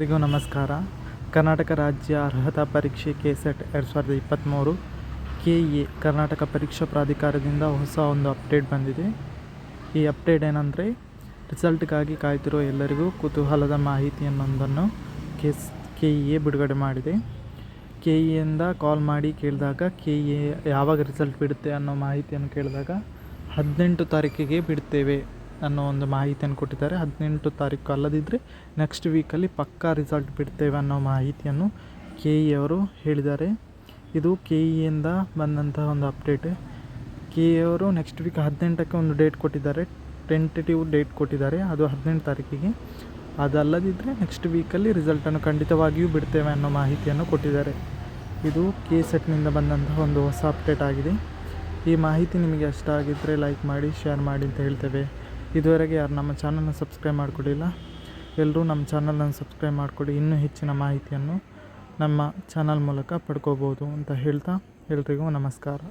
ಎಲ್ಲರಿಗೂ ನಮಸ್ಕಾರ. ಕರ್ನಾಟಕ ರಾಜ್ಯ ಅರ್ಹತಾ ಪರೀಕ್ಷೆ ಕೆಸೆಟ್ 2023 KA ಕರ್ನಾಟಕ ಪರೀಕ್ಷಾ ಪ್ರಾಧಿಕಾರದಿಂದ ಹೊಸ ಒಂದು ಅಪ್ಡೇಟ್ ಬಂದಿದೆ. ಈ ಅಪ್ಡೇಟ್ ಏನಂದರೆ, ರಿಸಲ್ಟ್ಗಾಗಿ ಕಾಯ್ತಿರೋ ಎಲ್ಲರಿಗೂ ಕುತೂಹಲದ ಮಾಹಿತಿಯನ್ನೊಂದನ್ನು KA ಬಿಡುಗಡೆ ಮಾಡಿದೆ. KAಯಿಂದ ಕಾಲ್ ಮಾಡಿ ಕೇಳಿದಾಗ KA ಯಾವಾಗ ರಿಸಲ್ಟ್ ಬಿಡುತ್ತೆ ಅನ್ನೋ ಮಾಹಿತಿಯನ್ನು ಕೇಳಿದಾಗ 18 ತಾರೀಕಿಗೆ ಬಿಡ್ತೇವೆ ಅನ್ನೋ ಒಂದು ಮಾಹಿತಿಯನ್ನು ಕೊಟ್ಟಿದ್ದಾರೆ. 18 ತಾರೀಕು ಅಲ್ಲದಿದ್ದರೆ ನೆಕ್ಸ್ಟ್ ವೀಕಲ್ಲಿ ಪಕ್ಕಾ ರಿಸಲ್ಟ್ ಬಿಡ್ತೇವೆ ಅನ್ನೋ ಮಾಹಿತಿಯನ್ನು KA ಅವರು ಹೇಳಿದ್ದಾರೆ. ಇದು KAಯಿಂದ ಬಂದಂತಹ ಒಂದು ಅಪ್ಡೇಟ್. KA ಅವರು ನೆಕ್ಸ್ಟ್ ವೀಕ್ 18ಕ್ಕೆ ಒಂದು ಡೇಟ್ ಕೊಟ್ಟಿದ್ದಾರೆ, ಟೆಂಟೇಟಿವ್ ಡೇಟ್ ಕೊಟ್ಟಿದ್ದಾರೆ, ಅದು 18 ತಾರೀಕಿಗೆ. ಅದಲ್ಲದಿದ್ದರೆ ನೆಕ್ಸ್ಟ್ ವೀಕಲ್ಲಿ ರಿಸಲ್ಟನ್ನು ಖಂಡಿತವಾಗಿಯೂ ಬಿಡ್ತೇವೆ ಅನ್ನೋ ಮಾಹಿತಿಯನ್ನು ಕೊಟ್ಟಿದ್ದಾರೆ. ಇದು KSETನಿಂದ ಬಂದಂತಹ ಒಂದು ಹೊಸ ಅಪ್ಡೇಟ್ ಆಗಿದೆ. ಈ ಮಾಹಿತಿ ನಿಮಗೆ ಇಷ್ಟ ಆಗಿದ್ದರೆ ಲೈಕ್ ಮಾಡಿ, ಶೇರ್ ಮಾಡಿ ಅಂತ ಹೇಳ್ತೇವೆ. ಇದುವರೆಗೆ ಯಾರು ನಮ್ಮ ಚಾನಲ್ನ ಸಬ್ಸ್ಕ್ರೈಬ್ ಮಾಡಿಕೊಡಿಲ್ಲ, ಎಲ್ಲರೂ ನಮ್ಮ ಚಾನಲನ್ನು ಸಬ್ಸ್ಕ್ರೈಬ್ ಮಾಡಿಕೊಡಿ. ಇನ್ನೂ ಹೆಚ್ಚಿನ ಮಾಹಿತಿಯನ್ನು ನಮ್ಮ ಚಾನಲ್ ಮೂಲಕ ಪಡ್ಕೋಬೋದು ಅಂತ ಹೇಳ್ತಾ ಎಲ್ರಿಗೂ ನಮಸ್ಕಾರ.